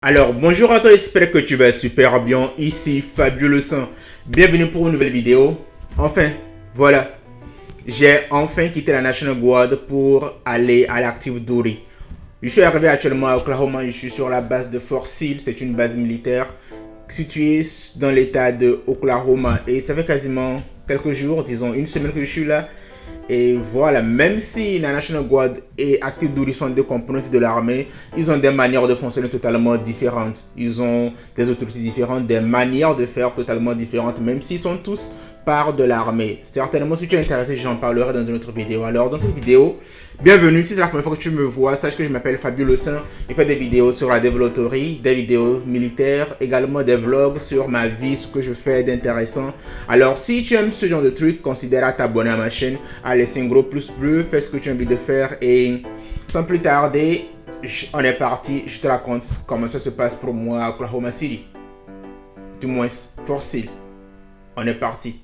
Alors, bonjour à toi, j'espère que tu vas super bien. Ici Fabio Le Saint. Bienvenue pour une nouvelle vidéo. Enfin, voilà. J'ai enfin quitté la National Guard pour aller à l'Active Duty. Je suis arrivé actuellement à Oklahoma. Je suis sur la base de Fort Sill. C'est une base militaire située dans l'état de Oklahoma. Et ça fait quasiment quelques jours, disons une semaine que je suis là. Et voilà, même si la National Guard et Active Duty sont deux composantes de l'armée, ils ont des manières de fonctionner totalement différentes. Ils ont des autorités différentes, des manières de faire totalement différentes, même s'ils sont tous part de l'armée. Certainement, si tu es intéressé, j'en parlerai dans une autre vidéo. Alors, dans cette vidéo, bienvenue. Si c'est la première fois que tu me vois, sache que je m'appelle Fabio Le Saint. Je fais des vidéos sur la développerie, des vidéos militaires, également des vlogs sur ma vie, ce que je fais d'intéressant. Alors, si tu aimes ce genre de trucs, considère à t'abonner à ma chaîne, à laisser un gros pouce bleu, fais ce que tu as envie de faire et sans plus tarder, on est parti. Je te raconte comment ça se passe pour moi à Oklahoma City. Du moins, Fort Sill. On est parti.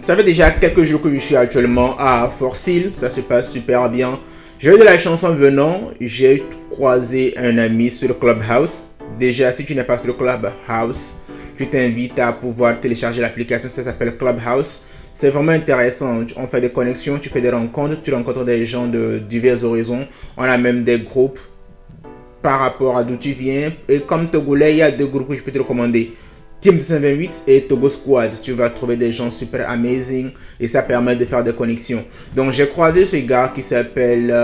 Ça fait déjà quelques jours que je suis actuellement à Fort Sill, ça se passe super bien. J'ai eu de la chance en venant, j'ai croisé un ami sur Clubhouse. Déjà, si tu n'es pas sur Clubhouse, je t'invite à pouvoir télécharger l'application, ça s'appelle Clubhouse. C'est vraiment intéressant, on fait des connexions, tu fais des rencontres, tu rencontres des gens de divers horizons. On a même des groupes par rapport à d'où tu viens. Et comme Togolais, il y a deux groupes que je peux te recommander. Team 228 et Togo Squad, tu vas trouver des gens super amazing et ça permet de faire des connexions. Donc j'ai croisé ce gars qui s'appelle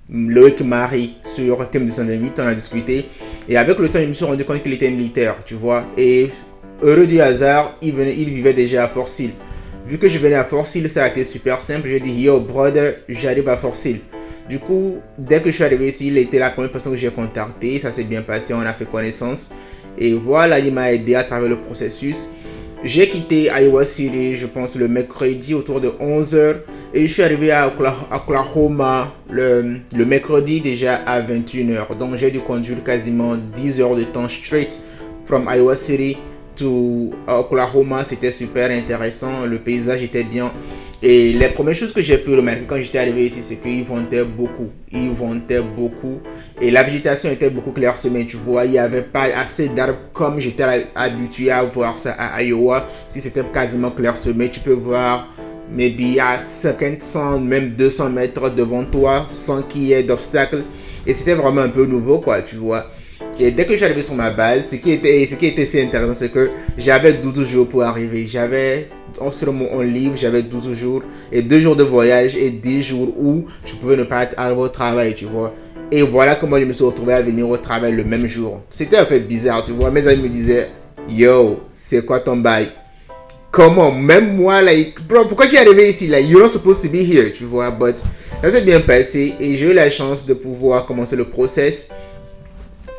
Loïc Marie sur Team 228, on a discuté et avec le temps je me suis rendu compte qu'il était militaire, tu vois, et heureux du hasard, il vivait déjà à Fort Sill. Vu que je venais à Fort Sill, ça a été super simple, j'ai dit yo brother, j'arrive à Fort Sill. Du coup, dès que je suis arrivé ici, il était la première personne que j'ai contactée, ça s'est bien passé, on a fait connaissance. Et voilà, il m'a aidé à travers le processus. J'ai quitté Iowa City, je pense, le mercredi autour de 11h. Et je suis arrivé à Oklahoma le mercredi déjà à 21h. Donc j'ai dû conduire quasiment 10 heures de temps straight from Iowa City to Oklahoma. C'était super intéressant, le paysage était bien. Et les premières choses que j'ai pu remarquer quand j'étais arrivé ici, c'est qu'ils vendaient beaucoup. Ils vendaient beaucoup. Et la végétation était beaucoup clairsemée. Tu vois, il n'y avait pas assez d'arbres comme j'étais habitué à voir ça à Iowa. Si c'était quasiment clairsemé, tu peux voir maybe à 50, 100, même 200 mètres devant toi sans qu'il y ait d'obstacles. Et c'était vraiment un peu nouveau, quoi, tu vois. Et dès que je suis arrivé sur ma base, ce qui était si intéressant, c'est que j'avais 12 jours pour arriver. J'avais sur mon livre, j'avais 12 jours et 2 jours de voyage et 10 jours où je pouvais ne pas arriver au travail, tu vois. Et voilà comment je me suis retrouvé à venir au travail le même jour. C'était un peu bizarre, tu vois. Mes amis me disaient, yo, c'est quoi ton bail? Comment? Même moi, like, bro, pourquoi tu es arrivé ici? Like, you're not supposed to be here, tu vois. But ça s'est bien passé et j'ai eu la chance de pouvoir commencer le process.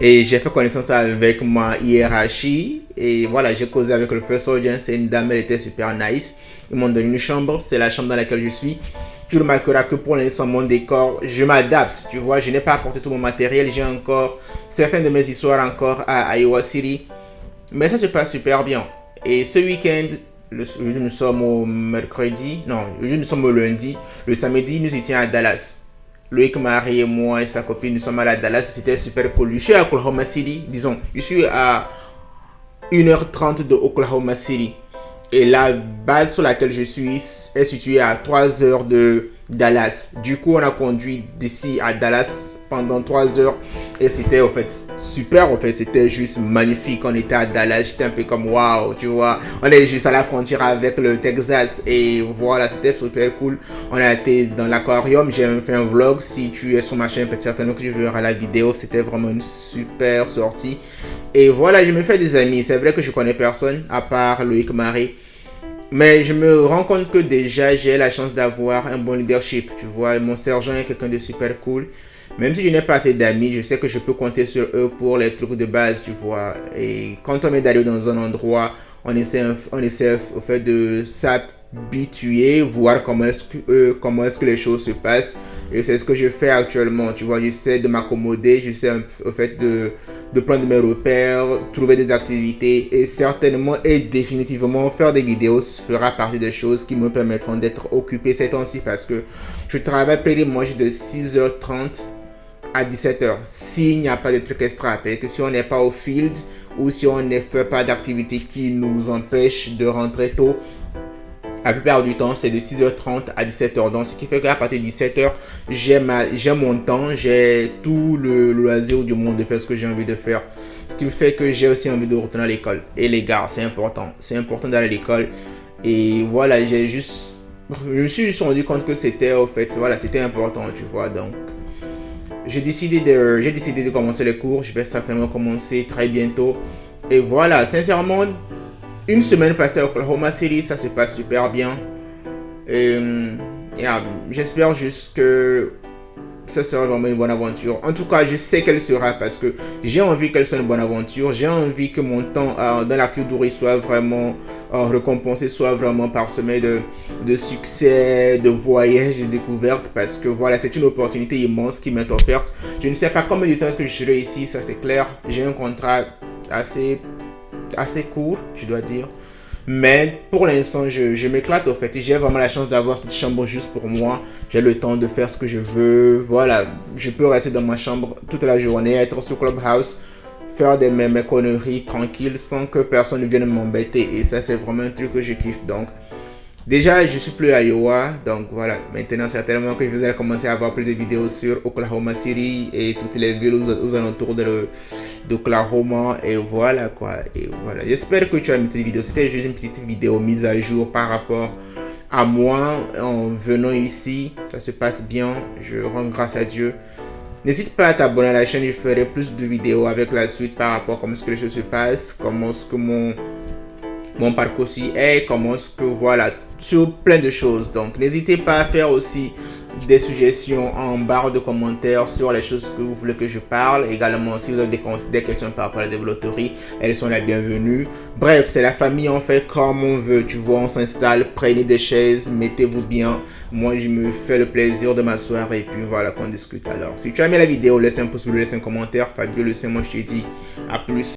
Et j'ai fait connaissance avec ma hiérarchie. Et voilà, j'ai causé avec le first sergeant. C'est une dame, elle était super nice. Ils m'ont donné une chambre. C'est la chambre dans laquelle je suis. Tu remarqueras que pour l'instant, mon décor, je m'adapte. Tu vois, je n'ai pas apporté tout mon matériel. J'ai encore certaines de mes histoires encore à Iowa City. Mais ça se passe super bien. Et ce week-end, nous sommes au mercredi. Non, nous sommes au lundi. Le samedi, nous étions à Dallas. Loïc Marie et moi et sa copine, nous sommes allés à Dallas, c'était super cool. Je suis à Oklahoma City, disons, je suis à 1h30 de Oklahoma City. Et la base sur laquelle je suis est située à 3 heures de Dallas. Du coup, on a conduit d'ici à Dallas pendant 3 heures. Et c'était en fait super, en fait, c'était juste magnifique. On était à Dallas, j'étais un peu comme waouh, tu vois. On est juste à la frontière avec le Texas. Et voilà, c'était super cool. On a été dans l'aquarium, j'ai même fait un vlog. Si tu es sur ma chaîne, peut-être certainement que tu verras la vidéo. C'était vraiment une super sortie. Et voilà, je me fais des amis. C'est vrai que je connais personne à part Loïc Marie. Mais je me rends compte que déjà j'ai la chance d'avoir un bon leadership. Tu vois, mon sergent est quelqu'un de super cool. Même si je n'ai pas assez d'amis, je sais que je peux compter sur eux pour les trucs de base, tu vois. Et quand on est d'aller dans un endroit, on essaie au fait de s'habituer, voir comment est-ce que les choses se passent. Et c'est ce que je fais actuellement, tu vois. J'essaie de m'accommoder, j'essaie au fait de prendre mes repères, trouver des activités et certainement et définitivement faire des vidéos fera partie des choses qui me permettront d'être occupé ces temps-ci parce que je travaille près de moi de 6h30 à 17h. S'il n'y a pas de trucs extra, parce que si on n'est pas au field ou si on ne fait pas d'activités qui nous empêchent de rentrer tôt, la plupart du temps, c'est de 6h30 à 17h. Donc, ce qui fait qu'à partir de 17h, j'ai mon temps, j'ai tout le loisir du monde de faire ce que j'ai envie de faire. Ce qui fait que j'ai aussi envie de retourner à l'école. Et les gars, c'est important. C'est important d'aller à l'école. Et voilà, je me suis juste rendu compte que c'était, au fait, voilà, c'était important, tu vois. Donc, j'ai décidé de commencer les cours. Je vais certainement commencer très bientôt. Et voilà, sincèrement, une semaine passée à Oklahoma City, ça se passe super bien. Et j'espère juste que ça sera vraiment une bonne aventure. En tout cas, je sais qu'elle sera parce que j'ai envie qu'elle soit une bonne aventure. J'ai envie que mon temps dans l'active d'Ouri soit vraiment récompensé, soit vraiment parsemé de succès, de voyages, de découvertes. Parce que voilà, c'est une opportunité immense qui m'est offerte. Je ne sais pas combien de temps est-ce que je serai ici, ça c'est clair. J'ai un contrat assez court, je dois dire. Mais pour l'instant, je m'éclate au fait. J'ai vraiment la chance d'avoir cette chambre juste pour moi. J'ai le temps de faire ce que je veux. Voilà, je peux rester dans ma chambre toute la journée, être sur Clubhouse, faire mes conneries tranquilles sans que personne ne vienne m'embêter. Et ça, c'est vraiment un truc que je kiffe. Donc, déjà, je suis plus à Iowa, donc voilà. Maintenant, certainement que je vais commencer à avoir plus de vidéos sur Oklahoma City et toutes les villes aux alentours d'Oklahoma. Et voilà quoi. Et voilà. J'espère que tu as aimé cette vidéo. C'était juste une petite vidéo mise à jour par rapport à moi en venant ici. Ça se passe bien. Je rends grâce à Dieu. N'hésite pas à t'abonner à la chaîne. Je ferai plus de vidéos avec la suite par rapport à comment est-ce que les choses se passent, comment est-ce que mon parcours aussi est, comment est-ce que voilà, sur plein de choses. Donc n'hésitez pas à faire aussi des suggestions en barre de commentaires sur les choses que vous voulez que je parle. Également, si vous avez des questions par rapport à la développerie, elles sont la bienvenue. Bref, c'est la famille, on fait comme on veut, tu vois, on s'installe, prenez des chaises, mettez-vous bien. Moi, je me fais le plaisir de m'asseoir et puis voilà qu'on discute. Alors, si tu as aimé la vidéo, laisse un pouce bleu, laisse un commentaire. Fabio Le Saint, moi je te dis à plus.